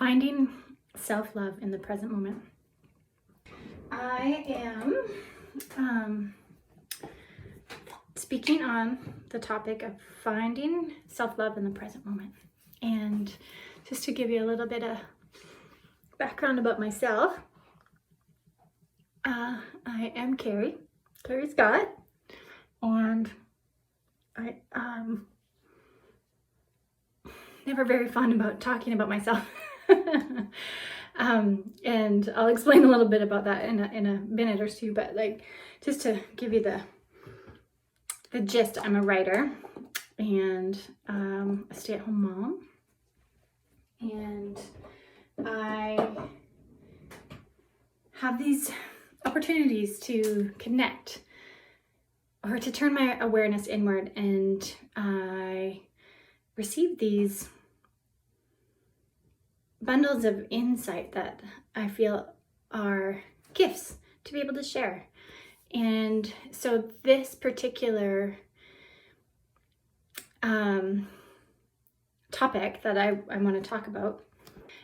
Finding self-love in the present moment. I am speaking on the topic of finding self-love in the present moment. And just to give you a little bit of background about myself, I am Carrie Scott, and I never very fond about talking about myself. And I'll explain a little bit about that in a minute or two, but just to give you the gist, I'm a writer and a stay-at-home mom, and I have these opportunities to connect or to turn my awareness inward, and I receive these bundles of insight that I feel are gifts to be able to share. And so this particular topic that I want to talk about,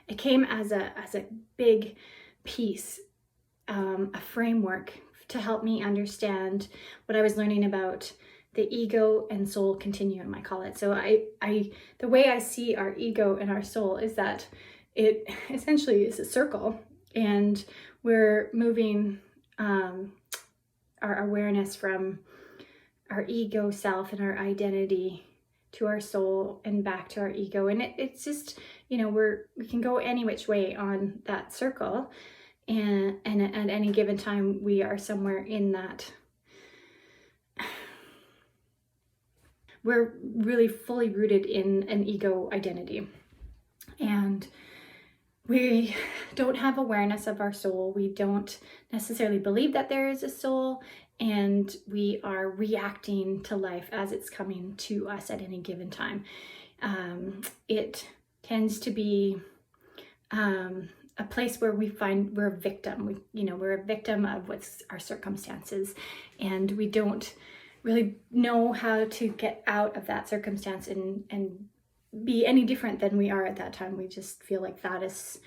it came as a big piece, a framework to help me understand what I was learning about the ego and soul continuum, I call it. So the way I see our ego and our soul is that it essentially is a circle, and we're moving our awareness from our ego self and our identity to our soul and back to our ego. And it's just, we can go any which way on that circle, and at any given time we are somewhere in that. We're really fully rooted in an ego identity, and we don't have awareness of our soul. We don't necessarily believe that there is a soul, and we are reacting to life as it's coming to us at any given time. It tends to be a place where we find we're a victim. We're a victim of what's our circumstances, and we don't really know how to get out of that circumstance and be any different than we are at that time. We just feel like that is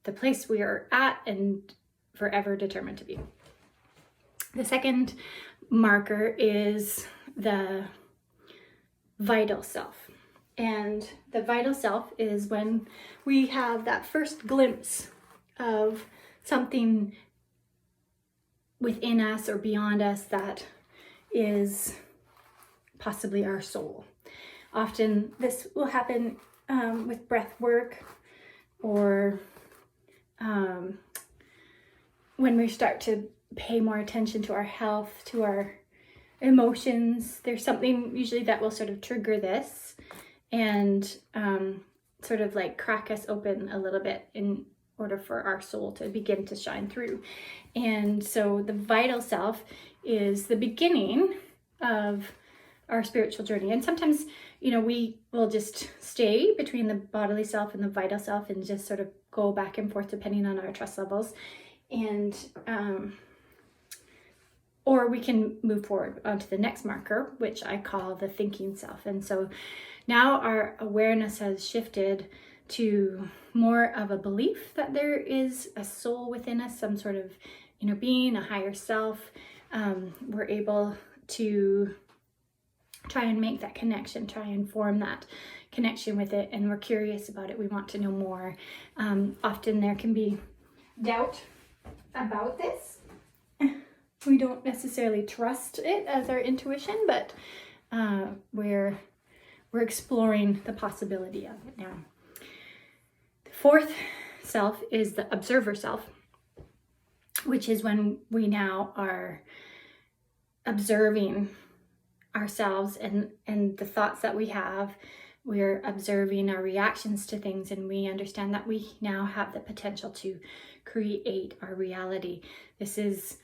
the place we are at and forever determined to be. The second marker is the vital self. And the vital self is when we have that first glimpse of something within us or beyond us that is possibly our soul. Often this will happen with breath work, or when we start to pay more attention to our health, to our emotions. There's something usually that will sort of trigger this and sort of like crack us open a little bit in order for our soul to begin to shine through. And so the vital self is the beginning of our spiritual journey. And sometimes, we will just stay between the bodily self and the vital self and just sort of go back and forth depending on our trust levels. And or we can move forward onto the next marker, which I call the thinking self. And so now our awareness has shifted to more of a belief that there is a soul within us, some sort of inner being, a higher self. We're able to try and make that connection, try and form that connection with it, and we're curious about it. We want to know more. Often there can be doubt about this. We don't necessarily trust it as our intuition, but we're exploring the possibility of it now. The fourth self is the observer self, which is when we now are observing ourselves and the thoughts that we have. We're observing our reactions to things, and we understand that we now have the potential to create our reality. This is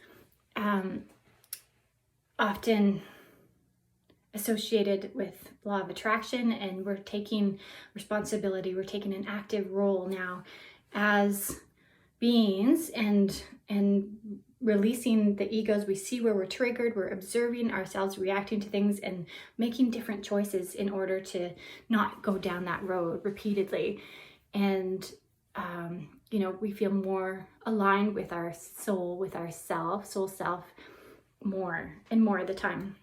often associated with law of attraction, and we're taking responsibility. We're taking an active role now as beings and releasing the egos. We see where we're triggered. We're observing ourselves reacting to things and making different choices in order to not go down that road repeatedly. And we feel more aligned with our soul, with our soul self, more and more of the time.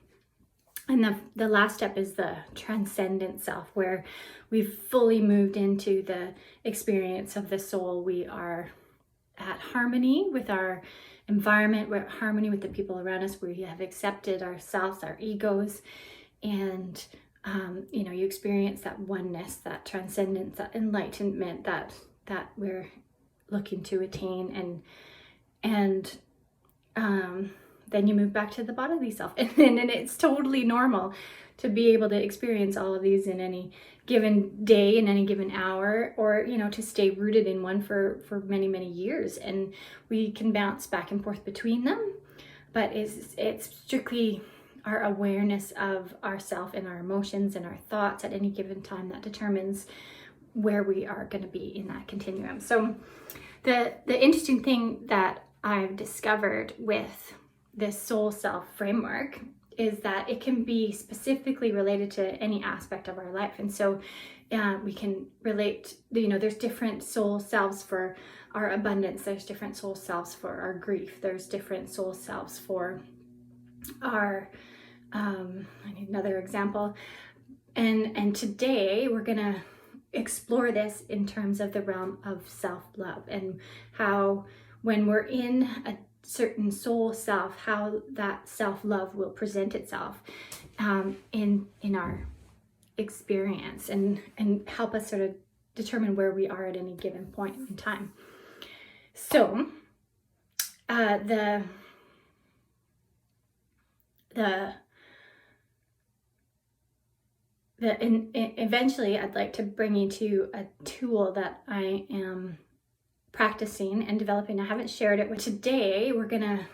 And the last step is the transcendent self, where we've fully moved into the experience of the soul. We are at harmony with our environment, we're at harmony with the people around us, we have accepted ourselves, our egos, and you experience that oneness, that transcendence, that enlightenment that we're looking to attain, and then you move back to the bodily self, and it's totally normal to be able to experience all of these in any given day, in any given hour, or to stay rooted in one for many years, and we can bounce back and forth between them. But it's strictly our awareness of ourself and our emotions and our thoughts at any given time that determines where we are going to be in that continuum. So the interesting thing that I've discovered with this Soul Self framework is that it can be specifically related to any aspect of our life. And so we can relate, there's different soul selves for our abundance, there's different soul selves for our grief, there's different soul selves for our, I need another example. And today we're gonna explore this in terms of the realm of self-love, and how when we're in a certain soul self, how that self-love will present itself in our experience, and help us sort of determine where we are at any given point in time. So eventually I'd like to bring you to a tool that I am practicing and developing. I haven't shared it with today. We're gonna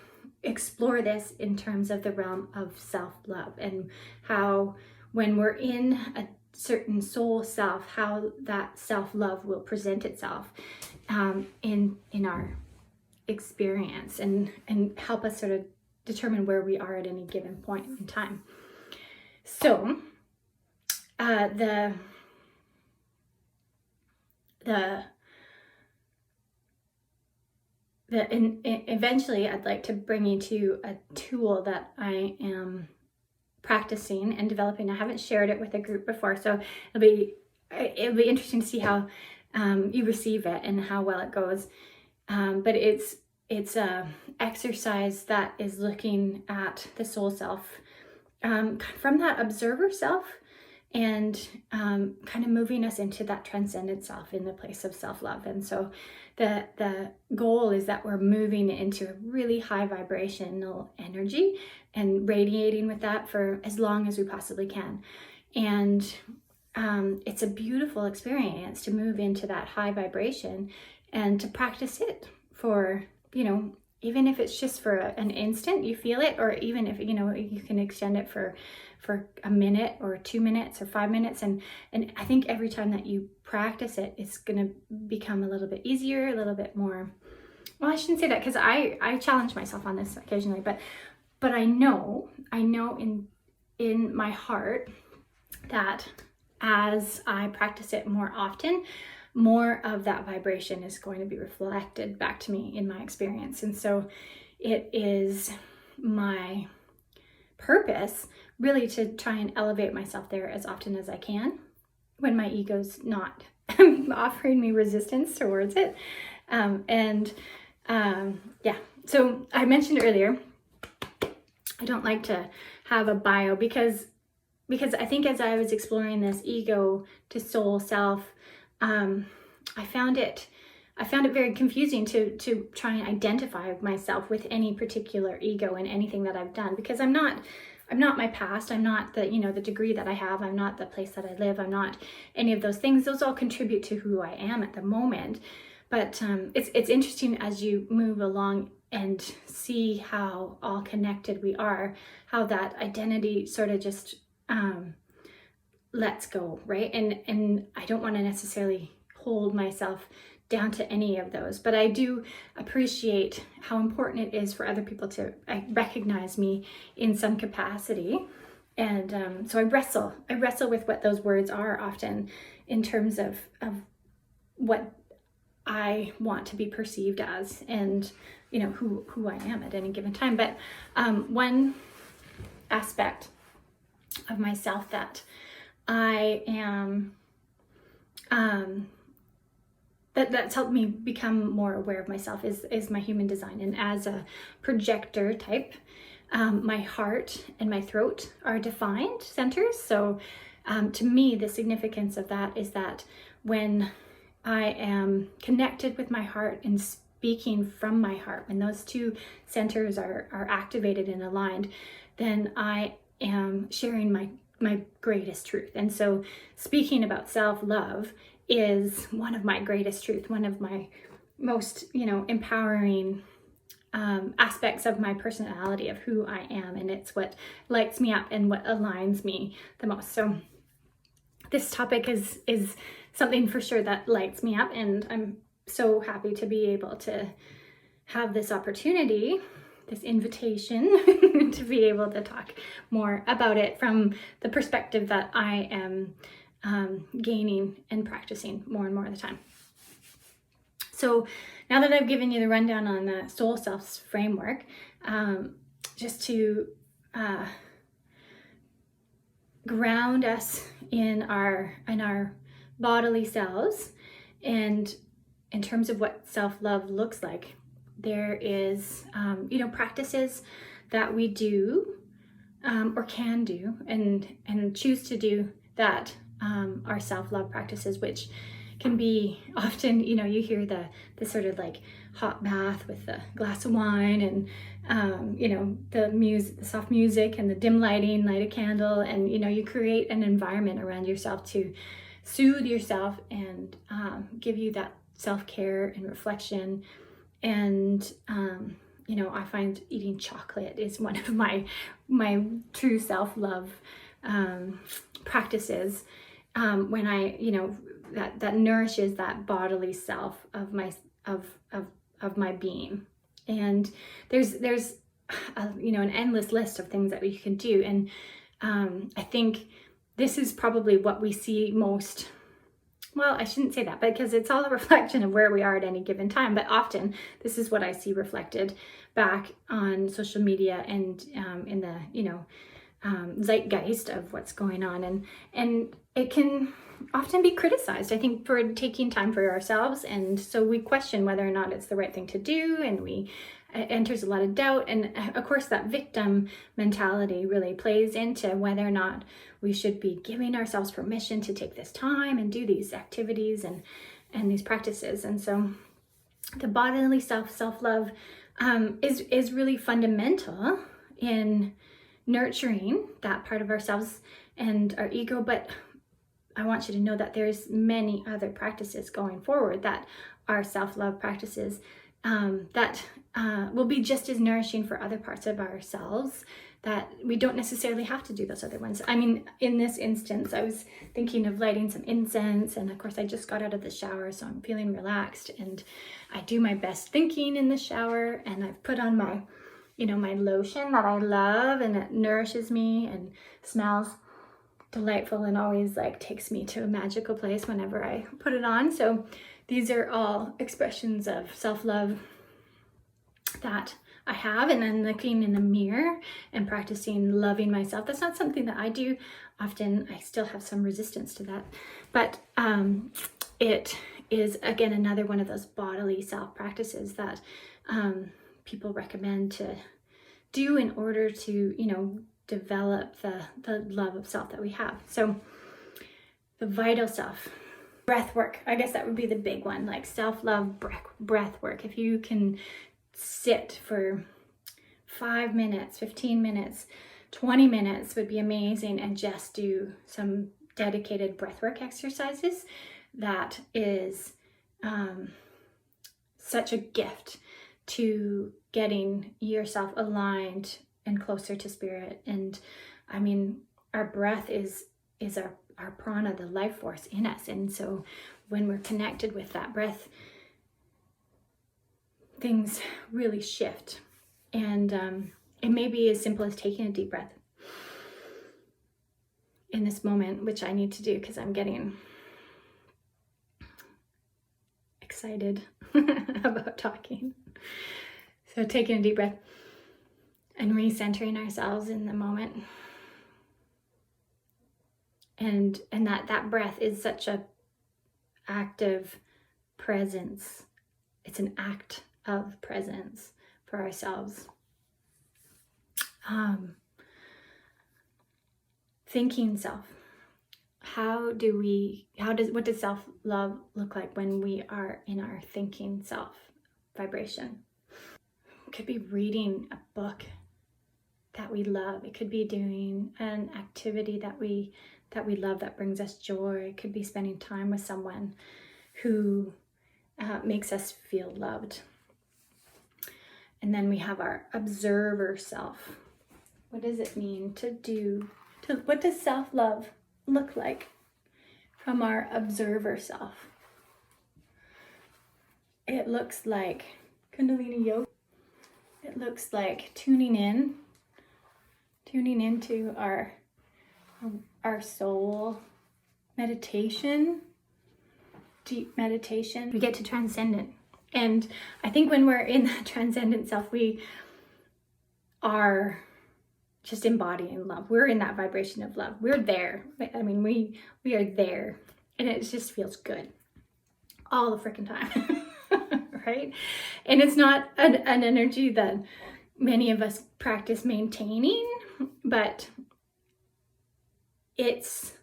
explore this in terms of the realm of self-love, and how when we're in a certain soul self, how that self-love will present itself in our experience, and help us sort of determine where we are at any given point in time. So eventually I'd like to bring you to a tool that I am practicing and developing. I haven't shared it with a group before, so it'll be interesting to see how you receive it and how well it goes. But it's a exercise that is looking at the soul self from that observer self, and kind of moving us into that transcendent self in the place of self-love. And so the goal is that we're moving into a really high vibrational energy and radiating with that for as long as we possibly can. And it's a beautiful experience to move into that high vibration and to practice it for, even if it's just for an instant, you feel it, or even if, you can extend it for a minute or 2 minutes or 5 minutes. And I think every time that you practice it, it's going to become a little bit easier, a little bit more, well, I shouldn't say that, because I challenge myself on this occasionally, but I know in my heart that as I practice it more often, more of that vibration is going to be reflected back to me in my experience. And so it is my purpose really to try and elevate myself there as often as I can when my ego's not offering me resistance towards it. So I mentioned earlier, I don't like to have a bio because I think as I was exploring this ego to soul self, I found it very confusing to try and identify myself with any particular ego in anything that I've done, because I'm not my past. I'm not the degree that I have. I'm not the place that I live. I'm not any of those things. Those all contribute to who I am at the moment. But it's interesting as you move along and see how all connected we are, how that identity sort of just lets go, right? And I don't want to necessarily hold myself down to any of those, but I do appreciate how important it is for other people to recognize me in some capacity. And so I wrestle with what those words are often in terms of what I want to be perceived as, and who I am at any given time. But one aspect of myself that I am that's helped me become more aware of myself is my human design. And as a projector type, my heart and my throat are defined centers. So to me, the significance of that is that when I am connected with my heart and speaking from my heart, when those two centers are activated and aligned, then I am sharing my greatest truth. And so speaking about self-love is one of my greatest truth, one of my most, empowering aspects of my personality, of who I am. And it's what lights me up and what aligns me the most. So this topic is something for sure that lights me up, and I'm so happy to be able to have this opportunity, this invitation to be able to talk more about it from the perspective that I am gaining and practicing more and more of the time. So now that I've given you the rundown on the Soul Selves Framework, just to ground us in our bodily selves, and in terms of what self-love looks like, there is practices that we do or can do and choose to do that are self-love practices, which can be often, you hear the sort of like hot bath with a glass of wine, and the music, the soft music, and the dim lighting, light a candle, and you create an environment around yourself to soothe yourself and give you that self-care and reflection. And I find eating chocolate is one of my true self-love practices, when I that nourishes that bodily self of my being. And there's an endless list of things that we can do, and I think this is probably what we see most. Well, I shouldn't say that, because it's all a reflection of where we are at any given time, but often this is what I see reflected back on social media and in the zeitgeist of what's going on, and it can often be criticized, I think, for taking time for ourselves. And so we question whether or not it's the right thing to do, and it enters a lot of doubt. And of course, that victim mentality really plays into whether or not we should be giving ourselves permission to take this time and do these activities and these practices. And so the bodily self-love is really fundamental in nurturing that part of ourselves and our ego. But I want you to know that there's many other practices going forward that are self-love practices that will be just as nourishing for other parts of ourselves, that we don't necessarily have to do those other ones. I mean, in this instance, I was thinking of lighting some incense, and of course I just got out of the shower, so I'm feeling relaxed, and I do my best thinking in the shower, and I've put on my my lotion that I love, and it nourishes me and smells delightful and always takes me to a magical place whenever I put it on. So these are all expressions of self-love that I have. And then looking in the mirror and practicing loving myself, that's not something that I do often. I still have some resistance to that, but it is, again, another one of those bodily self practices that people recommend to do in order to develop the love of self that we have. So the vital self, breath work, I guess that would be the big one, like self-love breath work. If you can sit for 5 minutes, 15 minutes, 20 minutes would be amazing, and just do some dedicated breathwork exercises. That is such a gift to getting yourself aligned and closer to spirit. And I mean, our breath is our prana, the life force in us. And so when we're connected with that breath, things really shift. And it may be as simple as taking a deep breath in this moment, which I need to do because I'm getting excited about talking. So taking a deep breath and recentering ourselves in the moment. And that breath is such a active presence. It's an act of presence for ourselves. Thinking self. What does self-love look like when we are in our thinking self vibration? It could be reading a book that we love. It could be doing an activity that we love, that brings us joy. It could be spending time with someone who makes us feel loved. And then we have our observer self. What does it mean what does self-love look like from our observer self? It looks like Kundalini yoga. It looks like tuning into our soul, meditation, deep meditation. We get to transcendent. And I think when we're in that transcendent self, we are just embodying love. We're in that vibration of love. We're there. I mean, we are there. And it just feels good all the freaking time. Right? And it's not an energy that many of us practice maintaining, but it's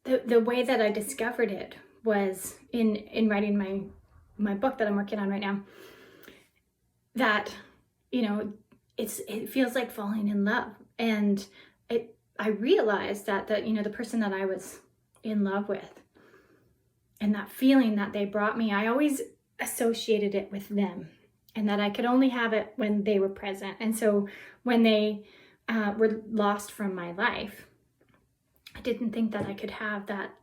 the way that I discovered it was in writing my book that I'm working on right now, that, it feels like falling in love. And I realized that the person that I was in love with and that feeling that they brought me, I always associated it with them, and that I could only have it when they were present. And so when they were lost from my life, I didn't think that I could have that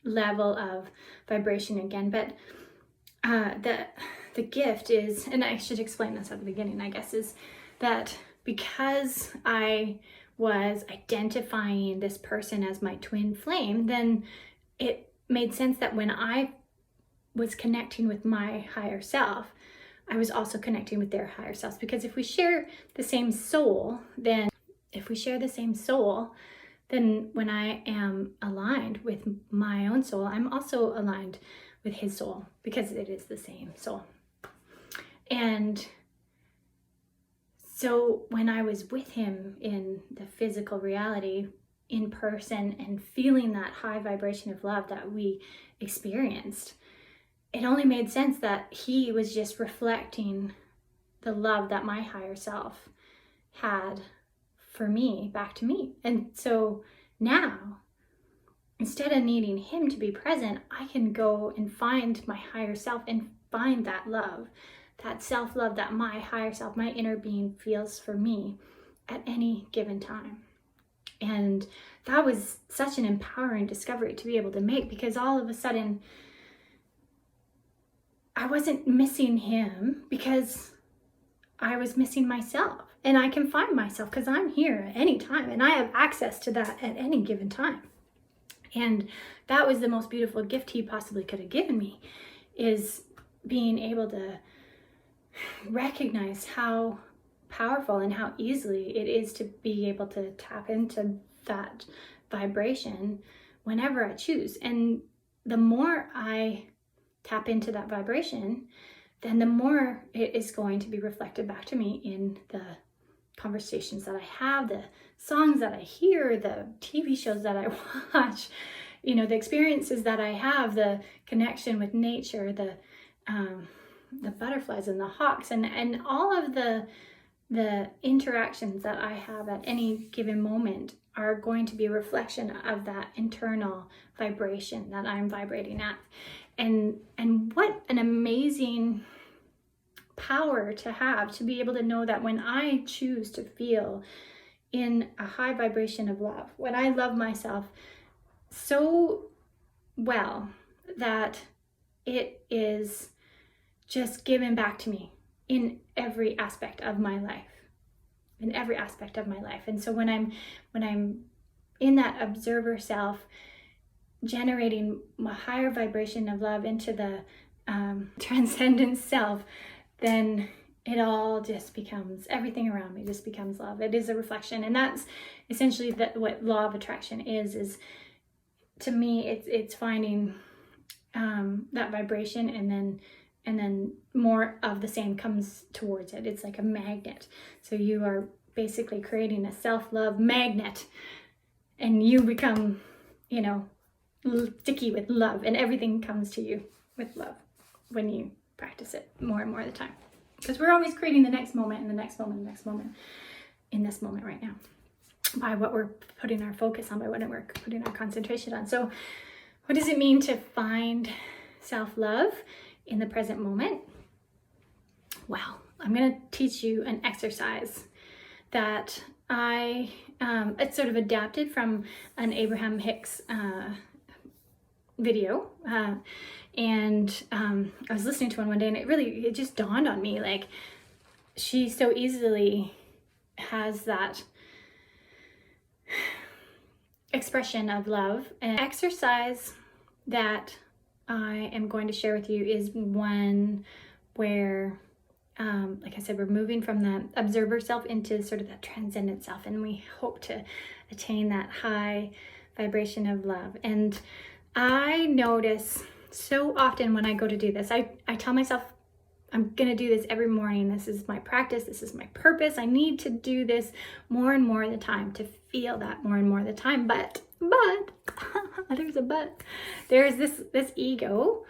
level of vibration again. But the gift is, and I should explain this at the beginning, I guess, is that because I was identifying this person as my twin flame, then it made sense that when I was connecting with my higher self, I was also connecting with their higher selves. Because if we share the same soul, then when I am aligned with my own soul, I'm also aligned with his soul, because it is the same soul. And so when I was with him in the physical reality, in person, and feeling that high vibration of love that we experienced, it only made sense that he was just reflecting the love that my higher self had for me back to me. And so now, instead of needing him to be present, I can go and find my higher self and find that love, that self-love that my higher self, my inner being, feels for me at any given time. And that was such an empowering discovery to be able to make, because all of a sudden I wasn't missing him because I was missing myself. And I can find myself because I'm here at any time, and I have access to that at any given time. And that was the most beautiful gift he possibly could have given me, is being able to recognize how powerful and how easily it is to be able to tap into that vibration whenever I choose. And the more I tap into that vibration, then the more it is going to be reflected back to me in the conversations that I have, the songs that I hear, the TV shows that I watch, the experiences that I have, the connection with nature, the butterflies and the hawks, and all of the interactions that I have at any given moment are going to be a reflection of that internal vibration that I'm vibrating at. And what an amazing power to have, to be able to know that when I choose to feel in a high vibration of love, when I love myself so well that it is just given back to me in every aspect of my life. And so when I'm in that observer self, generating a higher vibration of love into the transcendent self, then it all just becomes, everything around me just becomes love. It is a reflection. And that's essentially what law of attraction is to me, it's finding that vibration, and then more of the same comes towards it. It's like a magnet. So you are basically creating a self-love magnet, and you become, sticky with love, and everything comes to you with love when you practice it more and more of the time. Because we're always creating the next moment and the next moment and the next moment in this moment right now by what we're putting our focus on, by what we're putting our concentration on. So what does it mean to find self-love in the present moment? Well, I'm going to teach you an exercise that it's sort of adapted from an Abraham Hicks video. And I was listening to one day, and it just dawned on me, like, she so easily has that expression of love. An exercise that I am going to share with you is one where, like I said, we're moving from the observer self into sort of that transcendent self, and we hope to attain that high vibration of love. And I notice so often when I go to do this, I tell myself, I'm going to do this every morning. This is my practice. This is my purpose. I need to do this more and more of the time, to feel that more and more of the time. But there's a but. There's this ego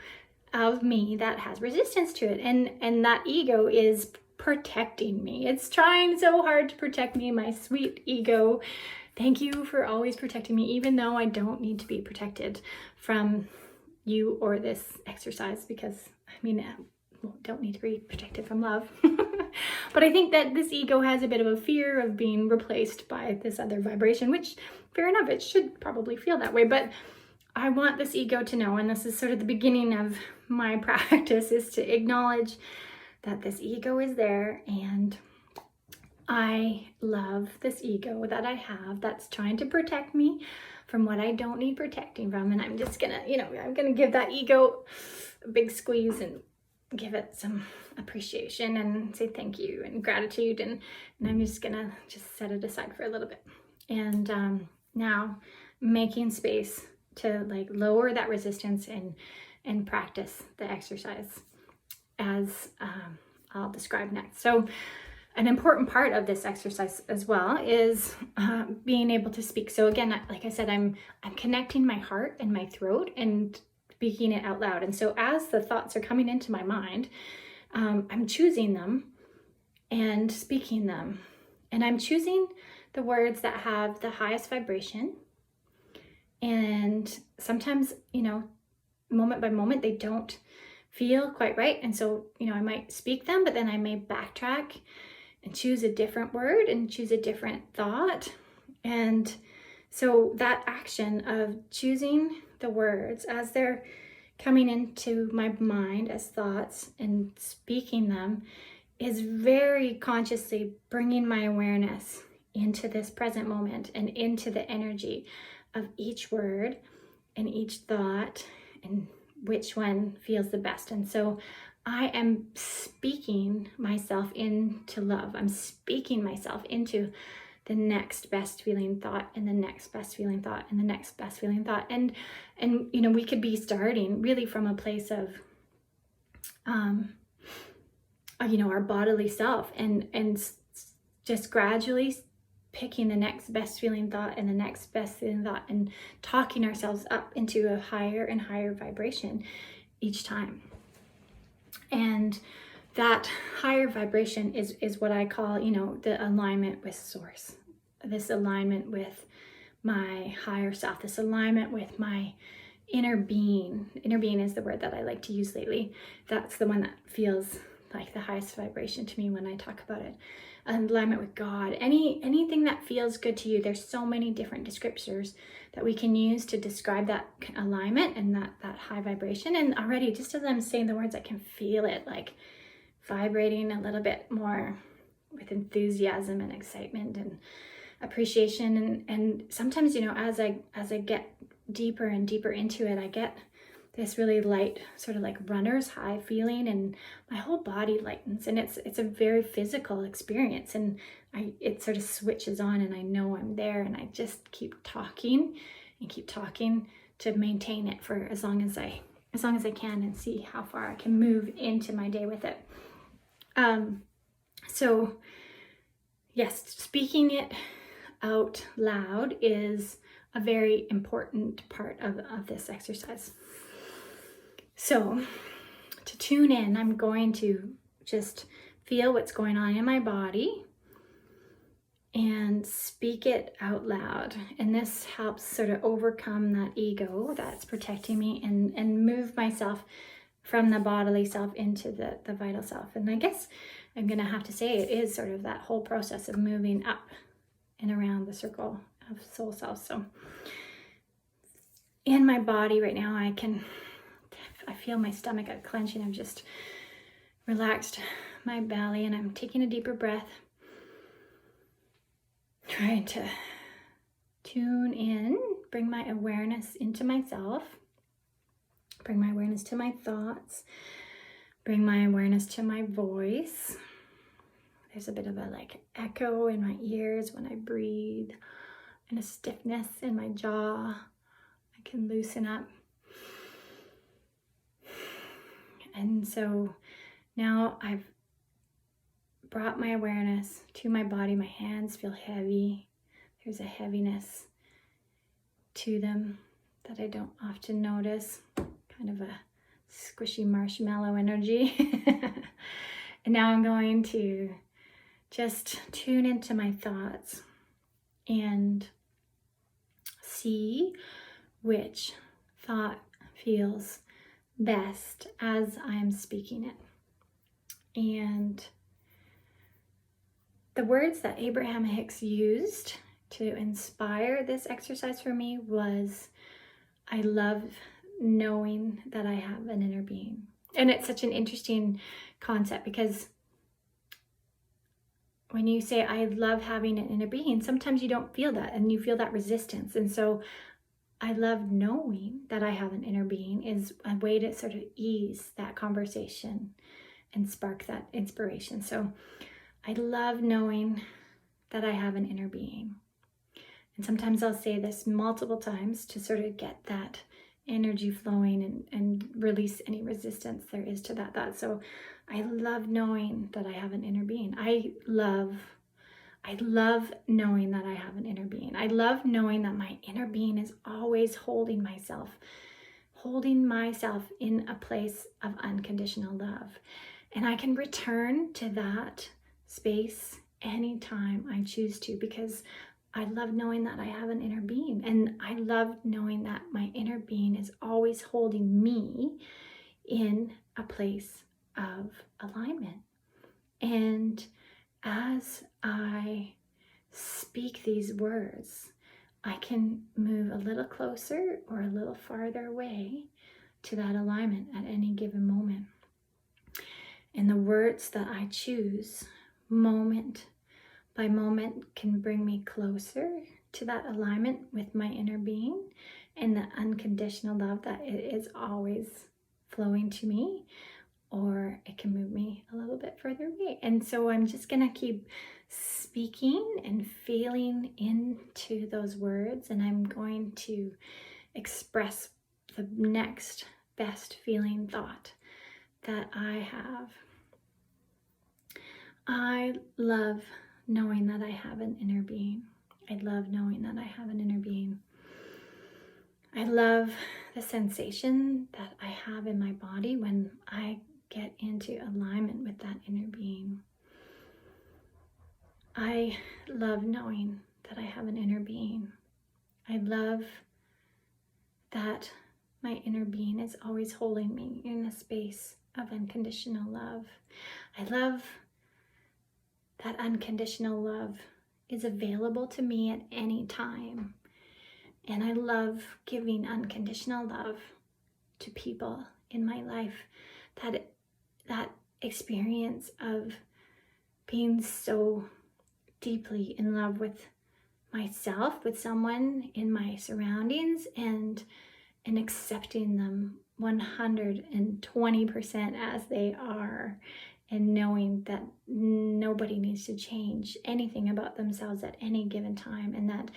of me that has resistance to it. And that ego is protecting me. It's trying so hard to protect me, my sweet ego. Thank you for always protecting me, even though I don't need to be protected from you or this exercise, because don't need to be protected from love. But I think that this ego has a bit of a fear of being replaced by this other vibration, which, fair enough, it should probably feel that way. But I want this ego to know, and this is sort of the beginning of my practice, is to acknowledge that this ego is there, and I love this ego that I have that's trying to protect me from what I don't need protecting from. And I'm just gonna, I'm gonna give that ego a big squeeze and give it some appreciation and say thank you and gratitude. And I'm just gonna set it aside for a little bit. And now making space to lower that resistance and practice the exercise as I'll describe next. So an important part of this exercise as well is being able to speak. So again, like I said, I'm connecting my heart and my throat and speaking it out loud. And so as the thoughts are coming into my mind, I'm choosing them and speaking them. And I'm choosing the words that have the highest vibration. And sometimes, moment by moment, they don't feel quite right. And so, I might speak them, but then I may backtrack and choose a different word and choose a different thought. And so that action of choosing the words as they're coming into my mind as thoughts and speaking them is very consciously bringing my awareness into this present moment and into the energy of each word and each thought and which one feels the best. And so I am speaking myself into love. I'm speaking myself into the next best feeling thought and the next best feeling thought and the next best feeling thought. And we could be starting really from a place of, our bodily self and just gradually picking the next best feeling thought and the next best feeling thought and talking ourselves up into a higher and higher vibration each time. And that higher vibration is what I call, the alignment with source, this alignment with my higher self, this alignment with my inner being. Inner being is the word that I like to use lately. That's the one that feels like the highest vibration to me when I talk about it. Alignment with God, anything that feels good to you. There's so many different descriptors that we can use to describe that alignment and that high vibration. And already, just as I'm saying the words, I can feel it vibrating a little bit more with enthusiasm and excitement and appreciation. And sometimes, as I get deeper and deeper into it, I get this really light, sort of like runner's high feeling, and my whole body lightens, and it's a very physical experience, and it sort of switches on, and I know I'm there, and I just keep talking to maintain it for as long as I can, and see how far I can move into my day with it. So yes, speaking it out loud is a very important part of this exercise. So to tune in, I'm going to just feel what's going on in my body and speak it out loud. And this helps sort of overcome that ego that's protecting me, and move myself from the bodily self into the vital self. And I guess I'm going to have to say it is sort of that whole process of moving up and around the circle of soul self. So in my body right now, I feel my stomach clenching. I've just relaxed my belly, and I'm taking a deeper breath, trying to tune in, bring my awareness into myself, bring my awareness to my thoughts, bring my awareness to my voice. There's a bit of a like echo in my ears when I breathe, and a stiffness in my jaw. I can loosen up. And so now I've brought my awareness to my body. My hands feel heavy. There's a heaviness to them that I don't often notice, kind of a squishy marshmallow energy. And now I'm going to just tune into my thoughts and see which thought feels best as I'm speaking it. And the words that Abraham Hicks used to inspire this exercise for me was, I love knowing that I have an inner being. And it's such an interesting concept, because when you say, I love having an inner being, sometimes you don't feel that, and you feel that resistance. And so I love knowing that I have an inner being is a way to sort of ease that conversation and spark that inspiration. So I love knowing that I have an inner being. And sometimes I'll say this multiple times to sort of get that energy flowing and release any resistance there is to that thought. So I love knowing that I have an inner being. I love knowing that I have an inner being. I love knowing that my inner being is always holding myself in a place of unconditional love. And I can return to that space anytime I choose to, because I love knowing that I have an inner being. And I love knowing that my inner being is always holding me in a place of alignment. And as I speak these words, I can move a little closer or a little farther away to that alignment at any given moment. And the words that I choose, moment by moment, can bring me closer to that alignment with my inner being and the unconditional love that it is always flowing to me, or it can move me a little bit further away. And so I'm just going to keep speaking and feeling into those words, and I'm going to express the next best feeling thought that I have. I love knowing that I have an inner being. I love knowing that I have an inner being. I love the sensation that I have in my body when I get into alignment with that inner being. I love knowing that I have an inner being. I love that my inner being is always holding me in a space of unconditional love. I love that unconditional love is available to me at any time. And I love giving unconditional love to people in my life. That experience of being so deeply in love with myself, with someone in my surroundings, and accepting them 120% as they are, and knowing that nobody needs to change anything about themselves at any given time, and that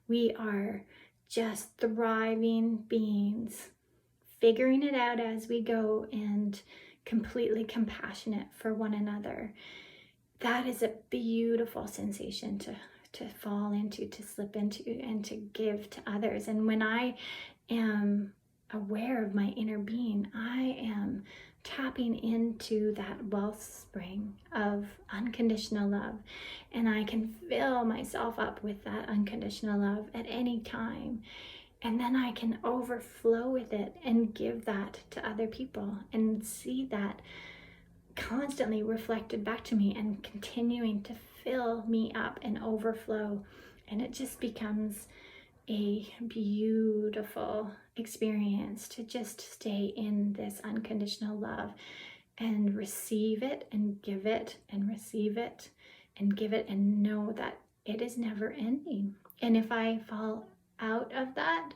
we are just thriving beings, figuring it out as we go, and completely compassionate for one another. That is a beautiful sensation to fall into, to slip into, and to give to others. And when I am aware of my inner being, I am tapping into that wellspring of unconditional love, and I can fill myself up with that unconditional love at any time, and then I can overflow with it and give that to other people and see that constantly reflected back to me and continuing to fill me up and overflow. And it just becomes a beautiful experience to just stay in this unconditional love and receive it and give it and receive it and give it, and know that it is never ending. And if I fall out of that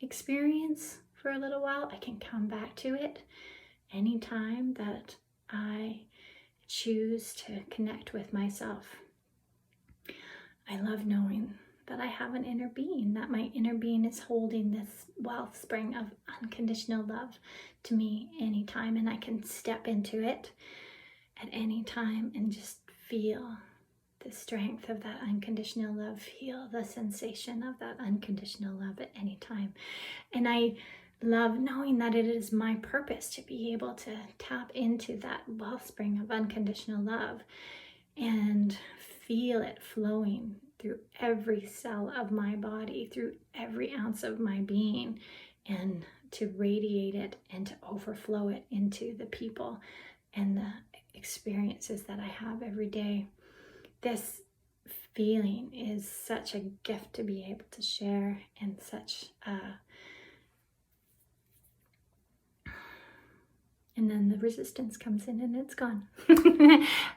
experience for a little while, I can come back to it anytime that I choose to connect with myself. I love knowing that I have an inner being, that my inner being is holding this wellspring of unconditional love to me anytime, and I can step into it at any time and just feel the strength of that unconditional love, feel the sensation of that unconditional love at any time. And I love knowing that it is my purpose to be able to tap into that wellspring of unconditional love and feel it flowing through every cell of my body, through every ounce of my being, and to radiate it and to overflow it into the people and the experiences that I have every day. This feeling is such a gift to be able to share, and such a... And then the resistance comes in and it's gone.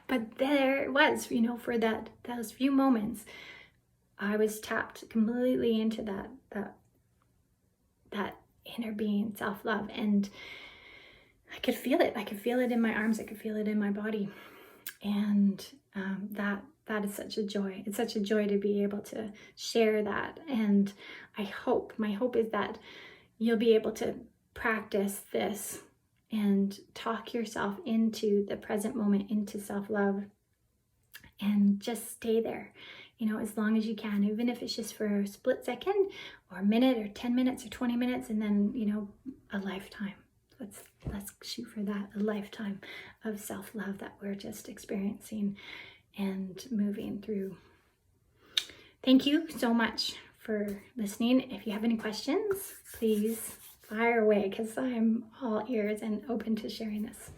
But there it was, for those few moments, I was tapped completely into that inner being, self-love, and I could feel it. I could feel it in my arms. I could feel it in my body. And that is such a joy. It's such a joy to be able to share that. And my hope is that you'll be able to practice this and talk yourself into the present moment, into self-love, and just stay there, as long as you can, even if it's just for a split second or a minute or 10 minutes or 20 minutes, and then, a lifetime. Let's shoot for that, a lifetime of self-love that we're just experiencing and moving through. Thank you so much for listening. If you have any questions, please fire away, because I'm all ears and open to sharing this.